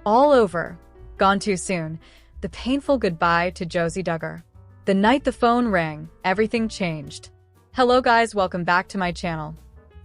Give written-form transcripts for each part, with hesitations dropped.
All over. Gone too soon. The painful goodbye to Josie Dugger. The night the phone rang, everything changed. Hello guys, welcome back to my channel.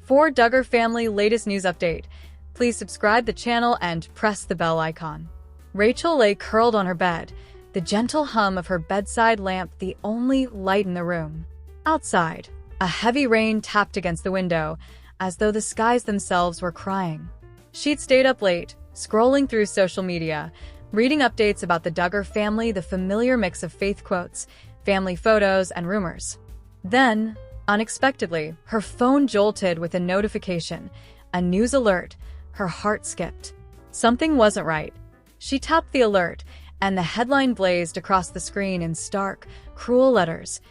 For Duggar family latest news update, please subscribe the channel and press the bell icon. Rachel lay curled on her bed, the gentle hum of her bedside lamp the only light in the room. Outside, a heavy rain tapped against the window, as though the skies themselves were crying. She'd stayed up late, scrolling through social media, reading updates about the Duggar family, the familiar mix of faith quotes, family photos, and rumors. Then, unexpectedly, her phone jolted with a notification, a news alert. Her heart skipped. Something wasn't right. She tapped the alert, and the headline blazed across the screen in stark, cruel letters.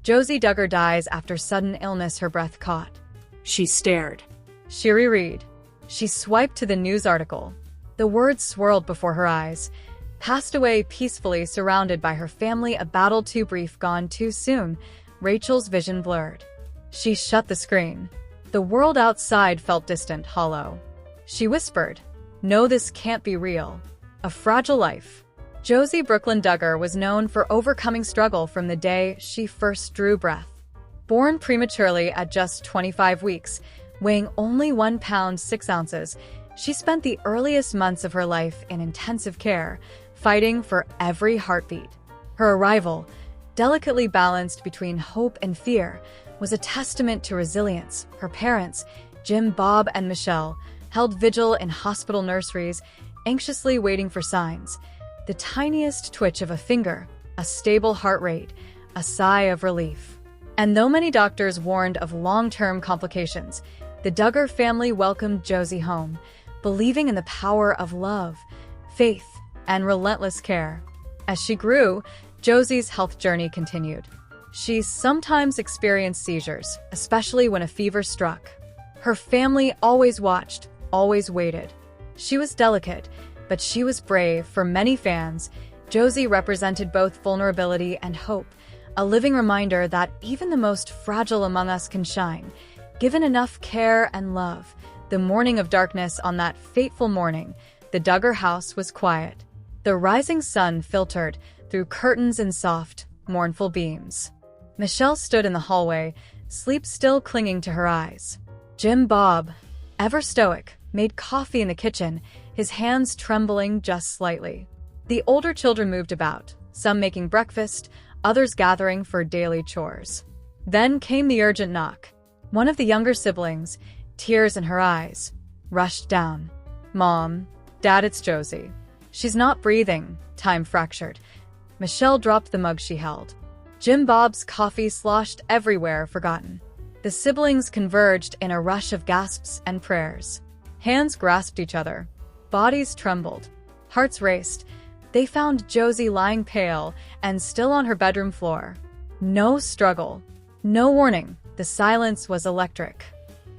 Josie Duggar dies after sudden illness her breath caught. She stared. She reread. She swiped to the news article. The words swirled before her eyes. Passed away peacefully surrounded by her family, a battle too brief, gone too soon. Rachel's vision blurred. She shut the screen. The world outside felt distant, hollow. She whispered, "No, this can't be real. A fragile life." Josie Brooklyn Duggar was known for overcoming struggle from the day she first drew breath. Born prematurely at just 25 weeks, weighing only 1 pound 6 ounces, she spent the earliest months of her life in intensive care, fighting for every heartbeat. Her arrival, delicately balanced between hope and fear, was a testament to resilience. Her parents, Jim, Bob, and Michelle, held vigil in hospital nurseries, anxiously waiting for signs. The tiniest twitch of a finger, a stable heart rate, a sigh of relief. And though many doctors warned of long-term complications, the Duggar family welcomed Josie home, believing in the power of love, faith, and relentless care. As she grew, Josie's health journey continued. She sometimes experienced seizures, especially when a fever struck. Her family always watched, always waited. She was delicate, but she was brave. For many fans, Josie represented both vulnerability and hope, a living reminder that even the most fragile among us can shine, given enough care and love. The morning of darkness, on that fateful morning, the Duggar house was quiet. The rising sun filtered through curtains in soft, mournful beams. Michelle stood in the hallway, sleep still clinging to her eyes. Jim, Bob, ever stoic, made coffee in the kitchen, his hands trembling just slightly. The older children moved about, some making breakfast, others gathering for daily chores. Then came the urgent knock. One of the younger siblings, tears in her eyes, rushed down. "Mom, Dad, it's Josie. She's not breathing." Time fractured. Michelle dropped the mug she held. Jim, Bob's coffee sloshed everywhere, forgotten. The siblings converged in a rush of gasps and prayers. Hands grasped each other. Bodies trembled. Hearts raced. They found Josie lying pale and still on her bedroom floor. No struggle. No warning. The silence was electric.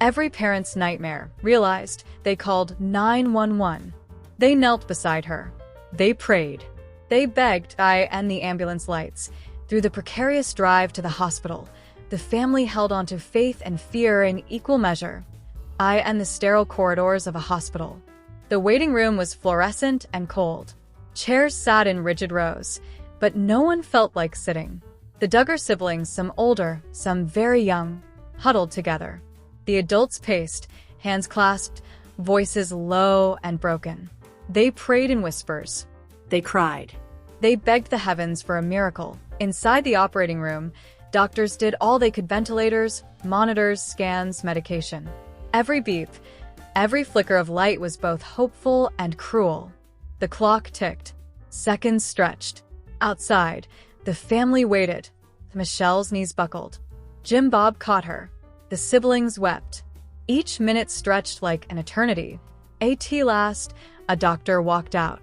Every parent's nightmare. Realized. They called 911. They knelt beside her. They prayed. They begged, and the ambulance lights. Through the precarious drive to the hospital, the family held on to faith and fear in equal measure. And the sterile corridors of a hospital. The waiting room was fluorescent and cold. Chairs sat in rigid rows, but no one felt like sitting. The Duggar siblings, some older, some very young, huddled together. The adults paced, hands clasped, voices low and broken. They prayed in whispers. They cried. They begged the heavens for a miracle. Inside the operating room, doctors did all they could: ventilators, monitors, scans, medication. Every beep, every flicker of light was both hopeful and cruel. The clock ticked. Seconds stretched. Outside, the family waited. Michelle's knees buckled. Jim, Bob caught her. The siblings wept. Each minute stretched like an eternity. At last, a doctor walked out.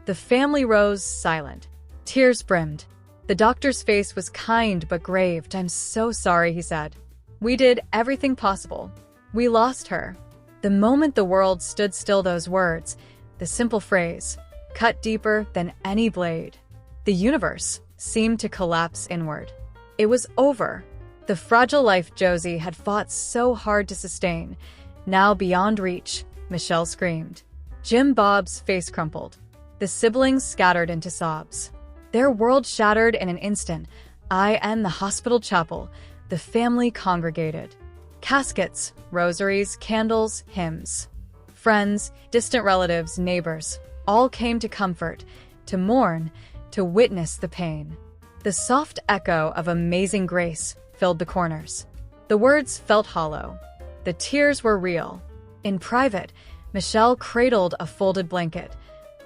The family rose, silent. Tears brimmed. The doctor's face was kind but grave. "I'm so sorry," he said. "We did everything possible. We lost her." The moment the world stood still, those words, the simple phrase, cut deeper than any blade. The universe seemed to collapse inward. It was over. The fragile life Josie had fought so hard to sustain, now beyond reach. Michelle screamed. Jim, Bob's face crumpled. The siblings scattered into sobs. Their world shattered in an instant. In the hospital chapel, the family congregated. Caskets, rosaries, candles, hymns. Friends, distant relatives, neighbors, all came to comfort, to mourn, to witness the pain. The soft echo of Amazing Grace filled the corners. The words felt hollow. The tears were real. In private, Michelle cradled a folded blanket,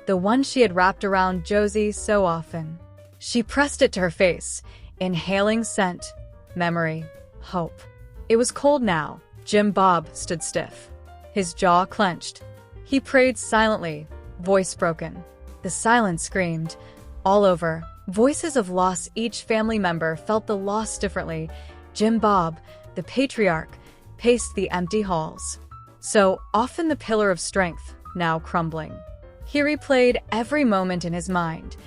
the one she had wrapped around Josie so often. She pressed it to her face, inhaling scent, memory, hope. It was cold now. Jim Bob stood stiff. His jaw clenched. He prayed silently, voice broken. The silence screamed. All over, voices of loss. Each family member felt the loss differently. Jim Bob, the patriarch, paced the empty halls. So often the pillar of strength, now crumbling. He replayed every moment in his mind.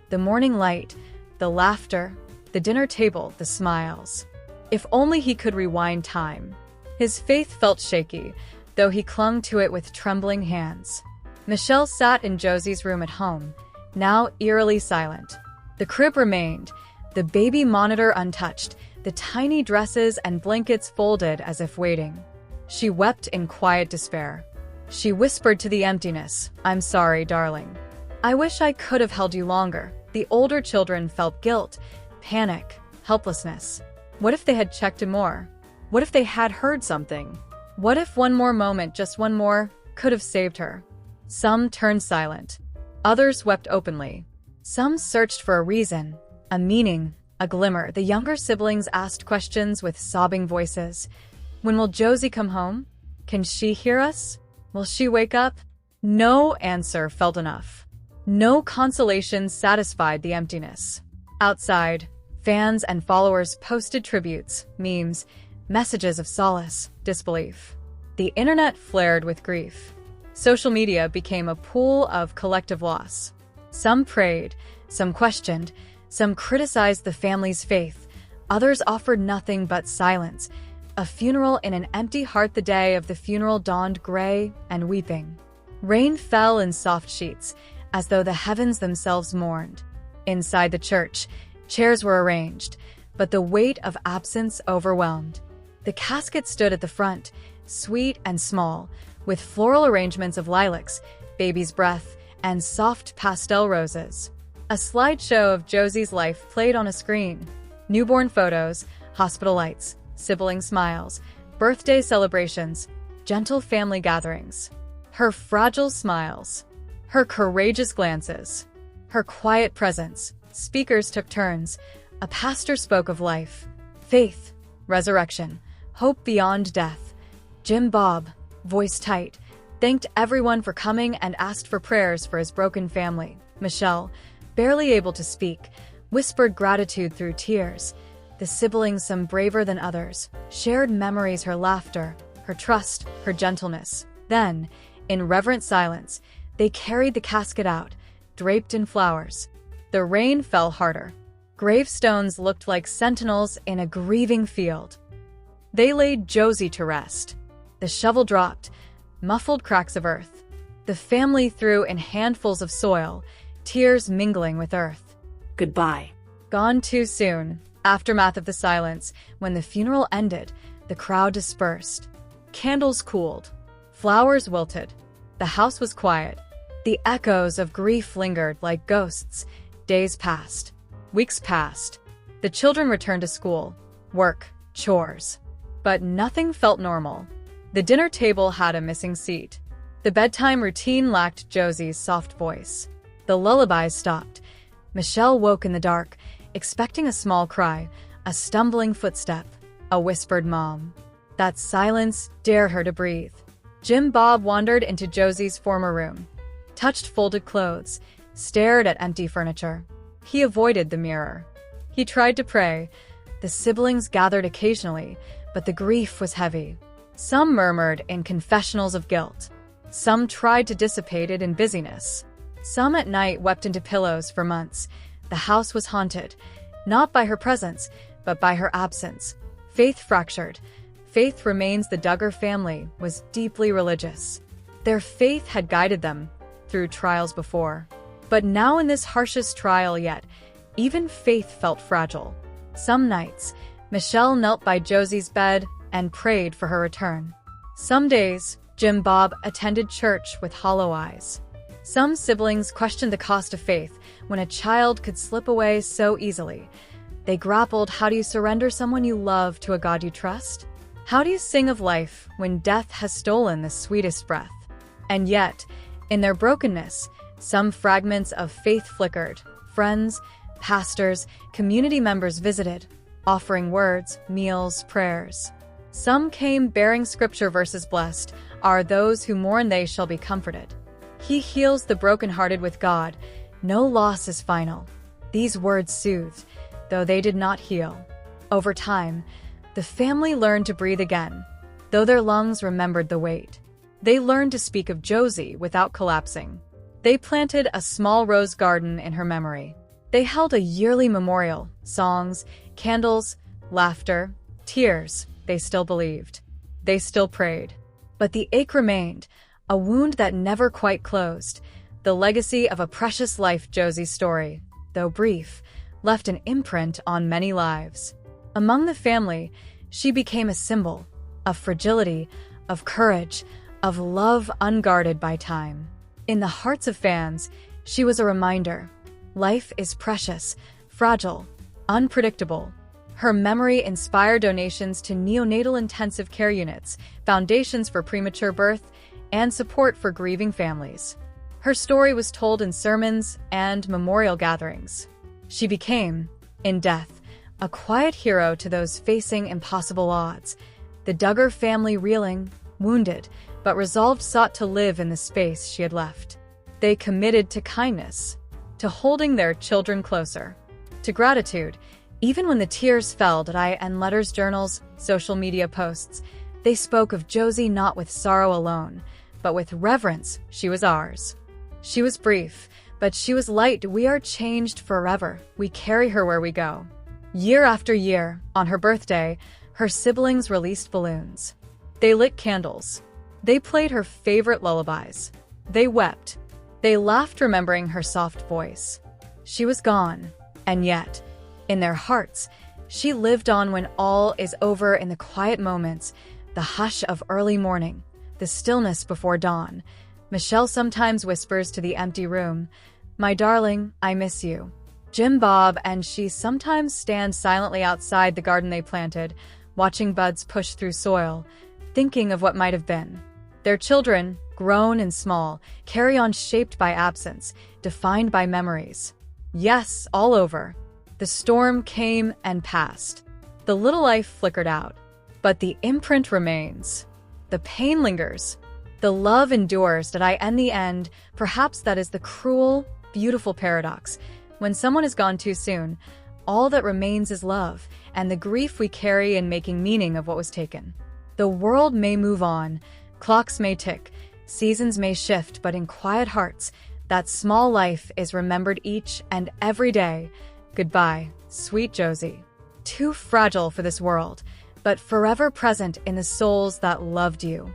The morning light, the laughter, the dinner table, the smiles. If only he could rewind time. His faith felt shaky, though he clung to it with trembling hands. Michelle sat in Josie's room at home, now eerily silent. The crib remained, the baby monitor untouched, the tiny dresses and blankets folded as if waiting. She wept in quiet despair. She whispered to the emptiness, "I'm sorry, darling. I wish I could have held you longer." The older children felt guilt, panic, helplessness. What if they had checked him more? What if they had heard something? What if one more moment, just one more, could have saved her? Some turned silent. Others wept openly. Some searched for a reason, a meaning, a glimmer. The younger siblings asked questions with sobbing voices. When will Josie come home? Can she hear us? Will she wake up? No answer felt enough. No consolation satisfied the emptiness. Outside, fans and followers posted tributes, memes, messages of solace, disbelief. The internet flared with grief. Social media became a pool of collective loss. Some prayed, some questioned, some criticized the family's faith. Others offered nothing but silence. A funeral in an empty heart. The day of the funeral dawned gray and weeping. Rain fell in soft sheets, as though the heavens themselves mourned. Inside the church, chairs were arranged, but the weight of absence overwhelmed. The casket stood at the front, sweet and small, with floral arrangements of lilacs, baby's breath, and soft pastel roses. A slideshow of Josie's life played on a screen. Newborn photos, hospital lights, sibling smiles, birthday celebrations, gentle family gatherings. Her fragile smiles, her courageous glances, her quiet presence. Speakers took turns. A pastor spoke of life, faith, resurrection, hope beyond death. Jim Bob, voice tight, thanked everyone for coming and asked for prayers for his broken family. Michelle, barely able to speak, whispered gratitude through tears. The siblings, some braver than others, shared memories, her laughter, her trust, her gentleness. Then, in reverent silence, they carried the casket out, draped in flowers. The rain fell harder. Gravestones looked like sentinels in a grieving field. They laid Josie to rest. The shovel dropped, muffled cracks of earth. The family threw in handfuls of soil, tears mingling with earth. Goodbye. Gone too soon. Aftermath of the silence. When the funeral ended, the crowd dispersed. Candles cooled. Flowers wilted. The house was quiet. The echoes of grief lingered like ghosts. Days passed. Weeks passed. The children returned to school, work, chores. But nothing felt normal. The dinner table had a missing seat. The bedtime routine lacked Josie's soft voice. The lullabies stopped. Michelle woke in the dark, expecting a small cry, a stumbling footstep, a whispered mom. That silence dared her to breathe. Jim Bob wandered into Josie's former room, touched folded clothes, stared at empty furniture. He avoided the mirror. He tried to pray. The siblings gathered occasionally, but the grief was heavy. Some murmured in confessionals of guilt. Some tried to dissipate it in busyness. Some at night wept into pillows for months. The house was haunted, not by her presence, but by her absence. Faith fractured. Faith remains. The Duggar family was deeply religious. Their faith had guided them through trials before. But now in this harshest trial yet, even faith felt fragile. Some nights, Michelle knelt by Josie's bed and prayed for her return. Some days, Jim Bob attended church with hollow eyes. Some siblings questioned the cost of faith when a child could slip away so easily. They grappled, how do you surrender someone you love to a God you trust? How do you sing of life when death has stolen the sweetest breath? And yet, in their brokenness, some fragments of faith flickered. Friends, pastors, community members visited, offering words, meals, prayers. Some came bearing scripture verses, blessed are those who mourn, they shall be comforted. He heals the brokenhearted with God. No loss is final. These words soothed, though they did not heal. Over time, the family learned to breathe again, though their lungs remembered the weight. They learned to speak of Josie without collapsing. They planted a small rose garden in her memory. They held a yearly memorial, songs, candles, laughter, tears. They still believed. They still prayed. But the ache remained, a wound that never quite closed, the legacy of a precious life. Josie's story, though brief, left an imprint on many lives. Among the family, she became a symbol of fragility, of courage, of love unguarded by time. In the hearts of fans, she was a reminder. Life is precious, fragile, unpredictable. Her memory inspired donations to neonatal intensive care units, foundations for premature birth, and support for grieving families. Her story was told in sermons and memorial gatherings. She became, in death, a quiet hero to those facing impossible odds. The Duggar family, reeling, wounded, but resolved, sought to live in the space she had left. They committed to kindness, to holding their children closer, to gratitude. Even when the tears fell and letters, journals, social media posts, they spoke of Josie not with sorrow alone, but with reverence. She was ours. She was brief, but she was light. We are changed forever. We carry her where we go. Year after year, on her birthday, her siblings released balloons. They lit candles. They played her favorite lullabies. They wept. They laughed, remembering her soft voice. She was gone, and yet, in their hearts, she lived on. When all is over, in the quiet moments, the hush of early morning, the stillness before dawn, Michelle sometimes whispers to the empty room, "My darling, I miss you." Jim Bob and she sometimes stand silently outside the garden they planted, watching buds push through soil, thinking of what might have been. Their children, grown and small, carry on, shaped by absence, defined by memories. Yes, all over. The storm came and passed. The little life flickered out. But the imprint remains. The pain lingers. The love endures. In the end, perhaps that is the cruel, beautiful paradox. When someone is gone too soon, all that remains is love and the grief we carry in making meaning of what was taken. The world may move on, clocks may tick, seasons may shift, but in quiet hearts, that small life is remembered each and every day. Goodbye, sweet Josie. Too fragile for this world, but forever present in the souls that loved you.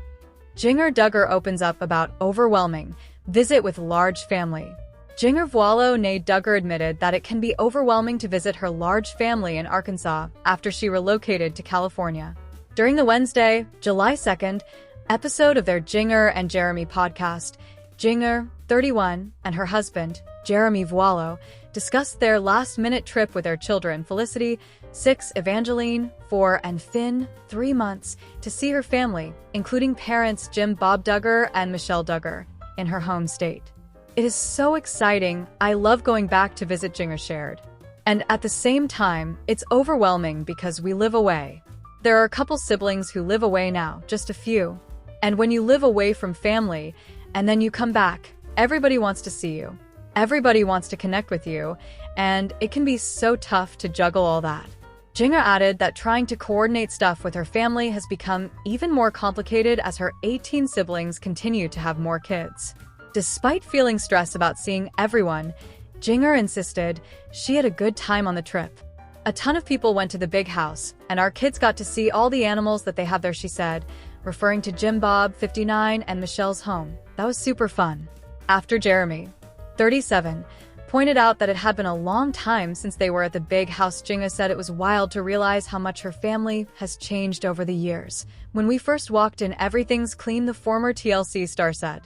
Jinger Duggar opens up about overwhelming visit with large family. Jinger Vuolo née Duggar admitted that it can be overwhelming to visit her large family in Arkansas after she relocated to California. During the Wednesday, July 2nd, episode of their Jinger and Jeremy podcast, Jinger, 31, and her husband, Jeremy Vuolo, discussed their last-minute trip with their children, Felicity, 6, Evangeline, 4, and Finn, 3 months, to see her family, including parents Jim Bob Duggar and Michelle Duggar, in her home state. "It is so exciting. I love going back to visit," Jinger shared. "And at the same time, it's overwhelming because we live away. There are a couple siblings who live away now, just a few. And when you live away from family, and then you come back, everybody wants to see you. Everybody wants to connect with you, and it can be so tough to juggle all that." Jinger added that trying to coordinate stuff with her family has become even more complicated as her 18 siblings continue to have more kids. Despite feeling stressed about seeing everyone, Jinger insisted she had a good time on the trip. "A ton of people went to the big house, and our kids got to see all the animals that they have there," she said, referring to Jim Bob, 59, and Michelle's home. "That was super fun." After Jeremy, 37, pointed out that it had been a long time since they were at the big house. Jinga said it was wild to realize how much her family has changed over the years. When we first walked in, everything's clean, the former TLC star said.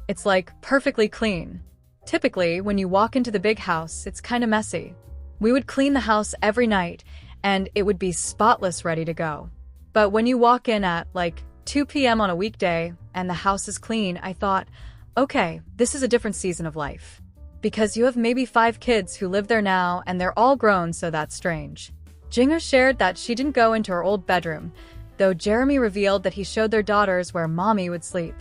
It's like perfectly clean. Typically, when you walk into the big house, it's kind of messy. We would clean the house every night, and it would be spotless, ready to go. But when you walk in at like 2 p.m. on a weekday and the house is clean, I thought, okay, this is a different season of life. Because you have maybe 5 kids who live there now and they're all grown, so that's strange. Jinga shared that she didn't go into her old bedroom, though Jeremy revealed that he showed their daughters where mommy would sleep.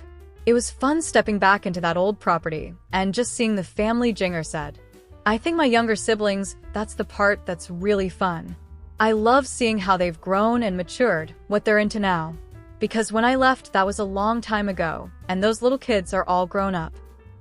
It was fun stepping back into that old property and just seeing the family, Jinger said. I think my younger siblings, that's the part that's really fun. I love seeing how they've grown and matured, what they're into now. Because when I left, that was a long time ago, and those little kids are all grown up.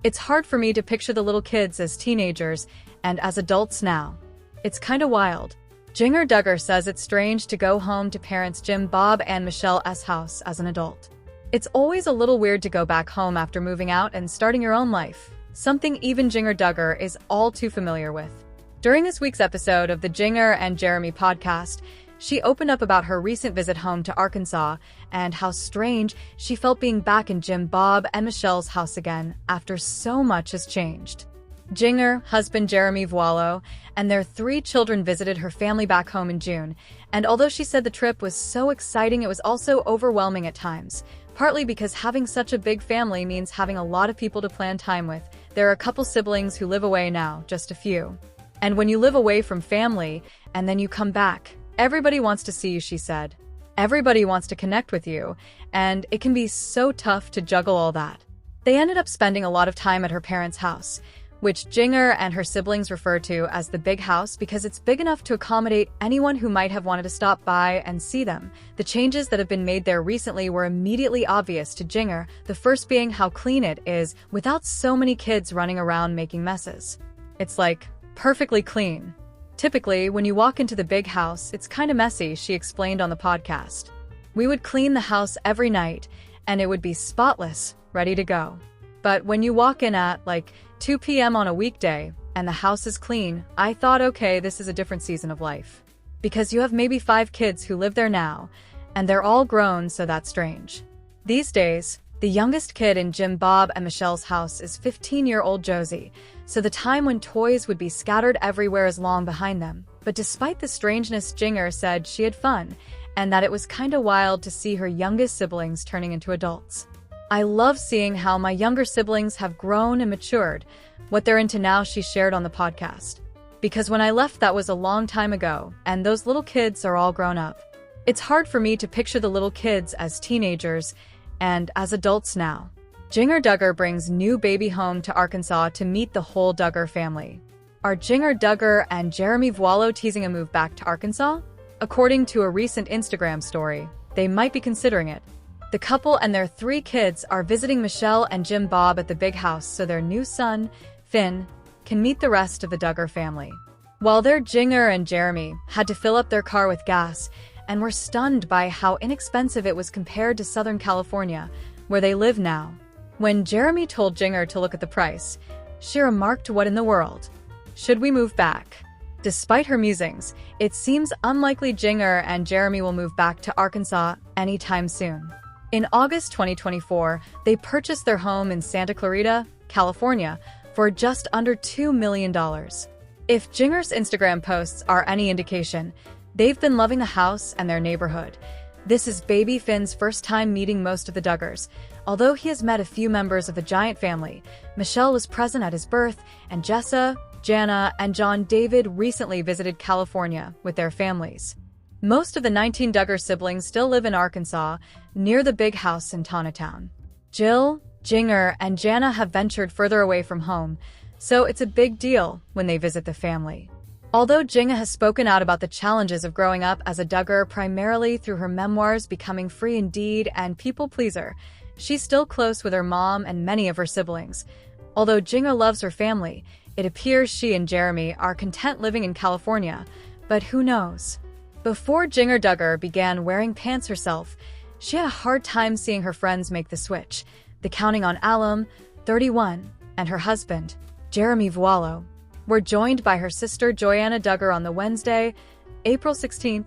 It's hard for me to picture the little kids as teenagers and as adults now. It's kind of wild. Jinger Duggar says it's strange to go home to parents Jim, Bob, and Michelle's house as an adult. It's always a little weird to go back home after moving out and starting your own life, something even Jinger Duggar is all too familiar with. During this week's episode of the Jinger and Jeremy podcast, she opened up about her recent visit home to Arkansas and how strange she felt being back in Jim, Bob, and Michelle's house again after so much has changed. Jinger, husband Jeremy Vuolo, and their 3 children visited her family back home in June, and although she said the trip was so exciting, it was also overwhelming at times, partly because having such a big family means having a lot of people to plan time with. There are a couple siblings who live away now, just a few. And when you live away from family and then you come back, everybody wants to see you, she said. Everybody wants to connect with you, and it can be so tough to juggle all that. They ended up spending a lot of time at her parents' house, which Jinger and her siblings refer to as the big house because it's big enough to accommodate anyone who might have wanted to stop by and see them. The changes that have been made there recently were immediately obvious to Jinger, the first being how clean it is without so many kids running around making messes. It's like perfectly clean. Typically, when you walk into the big house, it's kind of messy, she explained on the podcast. We would clean the house every night, and it would be spotless, ready to go. But when you walk in at like 2 p.m. on a weekday and the house is clean, I thought, okay, this is a different season of life. Because you have maybe 5 kids who live there now, and they're all grown, so that's strange. These days, the youngest kid in Jim, Bob, and Michelle's house is 15-year-old Josie, so the time when toys would be scattered everywhere is long behind them. But despite the strangeness, Jinger said she had fun, and that it was kinda wild to see her youngest siblings turning into adults. I love seeing how my younger siblings have grown and matured, what they're into now, she shared on the podcast. Because when I left, that was a long time ago, and those little kids are all grown up. It's hard for me to picture the little kids as teenagers and as adults now. Jinger Duggar brings new baby home to Arkansas to meet the whole Duggar family. Are Jinger Duggar and Jeremy Vuolo teasing a move back to Arkansas? According to a recent Instagram story, they might be considering it. The couple and their 3 kids are visiting Michelle and Jim, Bob at the big house so their new son, Finn, can meet the rest of the Duggar family. While there, Jinger and Jeremy had to fill up their car with gas and were stunned by how inexpensive it was compared to Southern California, where they live now. When Jeremy told Jinger to look at the price, she remarked, "What in the world? Should we move back?" Despite her musings, it seems unlikely Jinger and Jeremy will move back to Arkansas anytime soon. In August 2024, they purchased their home in Santa Clarita, California, for just under $2 million. If Jinger's Instagram posts are any indication, they've been loving the house and their neighborhood. This is baby Finn's first time meeting most of the Duggars. Although he has met a few members of the giant family, Michelle was present at his birth, and Jessa, Jana, and John David recently visited California with their families. Most of the 19 Duggar siblings still live in Arkansas, near the big house in Tonatown. Jill, Jinger, and Jana have ventured further away from home, so it's a big deal when they visit the family. Although Jinga has spoken out about the challenges of growing up as a Duggar primarily through her memoirs Becoming Free Indeed and People Pleaser, she's still close with her mom and many of her siblings. Although Jinga loves her family, it appears she and Jeremy are content living in California, but who knows? Before Jinger Duggar began wearing pants herself, she had a hard time seeing her friends make the switch. The Counting on Alum, 31, and her husband, Jeremy Vuolo, were joined by her sister Joanna Duggar on the Wednesday, April 16th,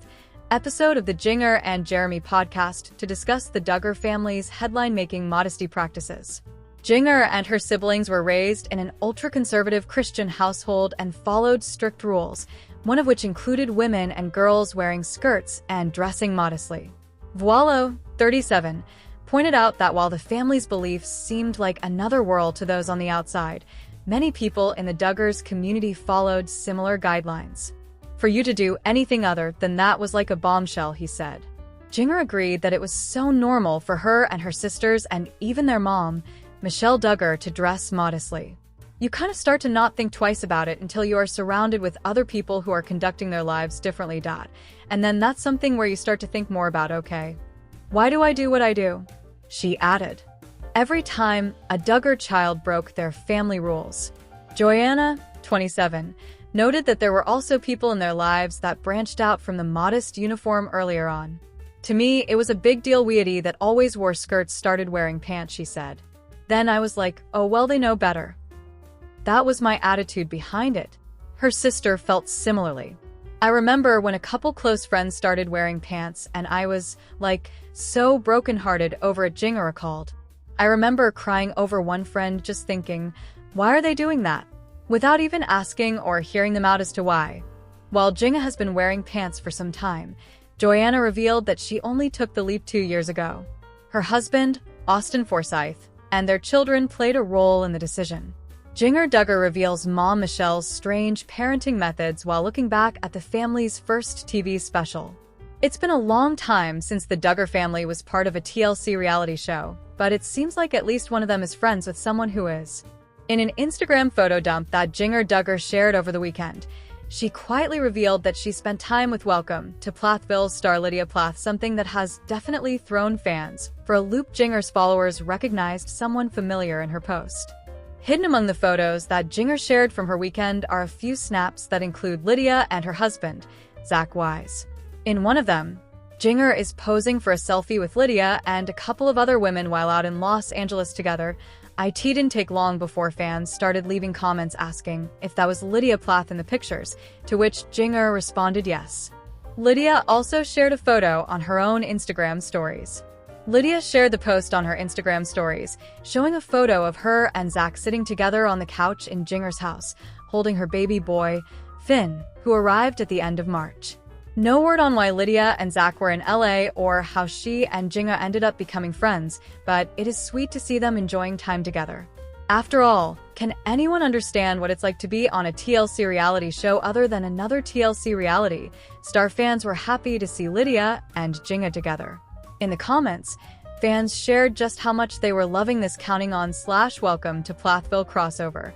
episode of the Jinger and Jeremy podcast to discuss the Duggar family's headline-making modesty practices. Jinger and her siblings were raised in an ultra-conservative Christian household and followed strict rules, one of which included women and girls wearing skirts and dressing modestly. Vuolo, 37, pointed out that while the family's beliefs seemed like another world to those on the outside, many people in the Duggars community followed similar guidelines. For you to do anything other than that was like a bombshell, he said. Jinger agreed that it was so normal for her and her sisters and even their mom, Michelle Duggar, to dress modestly. You kind of start to not think twice about it until you are surrounded with other people who are conducting their lives differently, and then that's something where you start to think more about, okay, why do I do what I do? She added. Every time a Duggar child broke their family rules. Joanna, 27, noted that there were also people in their lives that branched out from the modest uniform earlier on. To me, it was a big deal weirdy that always wore skirts started wearing pants, she said. Then I was like, oh well, they know better. That was my attitude behind it. Her sister felt similarly. I remember when a couple close friends started wearing pants and I was, like, so brokenhearted over it, Jinger recalled. I remember crying over one friend just thinking, why are they doing that? Without even asking or hearing them out as to why. While Jinger has been wearing pants for some time, Joanna revealed that she only took the leap 2 years ago. Her husband, Austin Forsyth, and their children played a role in the decision. Jinger Duggar reveals mom Michelle's strange parenting methods while looking back at the family's first TV special. It's been a long time since the Duggar family was part of a TLC reality show, but it seems like at least one of them is friends with someone who is. In an Instagram photo dump that Jinger Duggar shared over the weekend, she quietly revealed that she spent time with Welcome to Plathville's star Lydia Plath, something that has definitely thrown fans for a loop. Jinger's followers recognized someone familiar in her post. Hidden among the photos that Jinger shared from her weekend are a few snaps that include Lydia and her husband, Zach Wise. In one of them, Jinger is posing for a selfie with Lydia and a couple of other women while out in Los Angeles together. It didn't take long before fans started leaving comments asking if that was Lydia Plath in the pictures, to which Jinger responded yes. Lydia also shared a photo on her own Instagram stories. Lydia shared the post on her Instagram stories, showing a photo of her and Zach sitting together on the couch in Jinger's house, holding her baby boy, Finn, who arrived at the end of March. No word on why Lydia and Zach were in LA or how she and Jinger ended up becoming friends, but it is sweet to see them enjoying time together. After all, can anyone understand what it's like to be on a TLC reality show other than another TLC reality? Star fans were happy to see Lydia and Jinger together. In the comments, fans shared just how much they were loving this counting on / Welcome to Plathville crossover.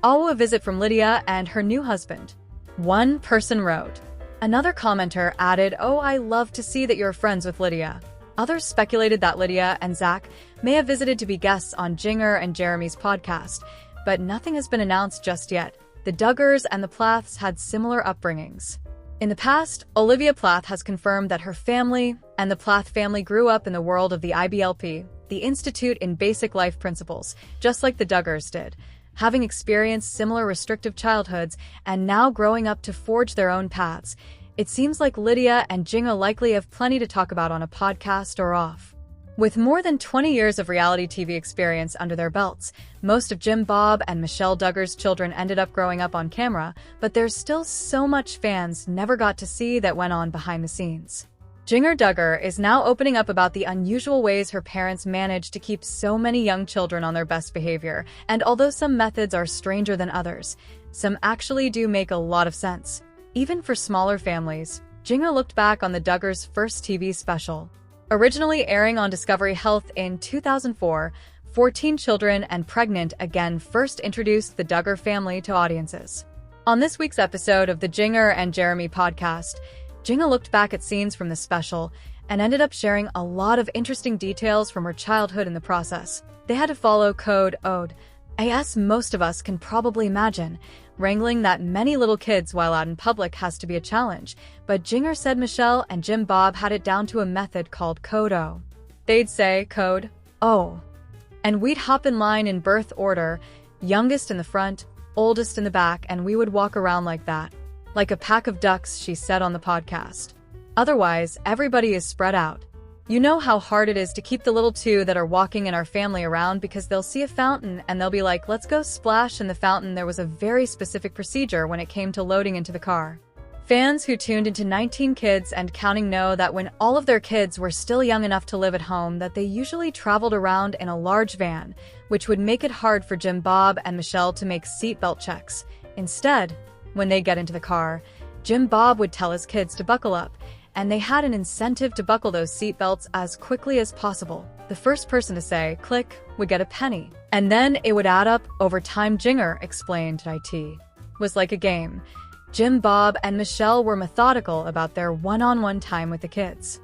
All a visit from Lydia and her new husband. One person wrote. Another commenter added, oh, I love to see that you're friends with Lydia. Others speculated that Lydia and Zach may have visited to be guests on Jinger and Jeremy's podcast, but nothing has been announced just yet. The Duggars and the Plaths had similar upbringings. In the past, Olivia Plath has confirmed that her family and the Plath family grew up in the world of the IBLP, the Institute in Basic Life Principles, just like the Duggars did, having experienced similar restrictive childhoods and now growing up to forge their own paths. It seems like Lydia and Jinger likely have plenty to talk about on a podcast or off. With more than 20 years of reality TV experience under their belts, most of Jim Bob and Michelle Duggar's children ended up growing up on camera, but there's still so much fans never got to see that went on behind the scenes. Jinger Duggar is now opening up about the unusual ways her parents managed to keep so many young children on their best behavior, and although some methods are stranger than others, some actually do make a lot of sense. Even for smaller families, Jinger looked back on the Duggars' first TV special. Originally airing on Discovery Health in 2004, 14 Children and Pregnant Again first introduced the Duggar family to audiences. On this week's episode of the Jinger and Jeremy podcast, Jinger looked back at scenes from the special and ended up sharing a lot of interesting details from her childhood in the process. They had to follow Code Ode, as most of us can probably imagine. Wrangling that many little kids while out in public has to be a challenge, but Jinger said Michelle and Jim Bob had it down to a method called Code O. They'd say Code O, and we'd hop in line in birth order, youngest in the front, oldest in the back, and we would walk around like that. Like a pack of ducks, she said on the podcast. Otherwise, everybody is spread out. You know how hard it is to keep the little two that are walking in our family around because they'll see a fountain and they'll be like, let's go splash in the fountain. There was a very specific procedure when it came to loading into the car. Fans who tuned into 19 Kids and Counting know that when all of their kids were still young enough to live at home, that they usually traveled around in a large van, which would make it hard for Jim Bob and Michelle to make seatbelt checks. Instead, when they get into the car, Jim Bob would tell his kids to buckle up, and they had an incentive to buckle those seatbelts as quickly as possible. The first person to say, click, would get a penny. And then it would add up over time. Jinger explained it was like a game. Jim Bob and Michelle were methodical about their one-on-one time with the kids.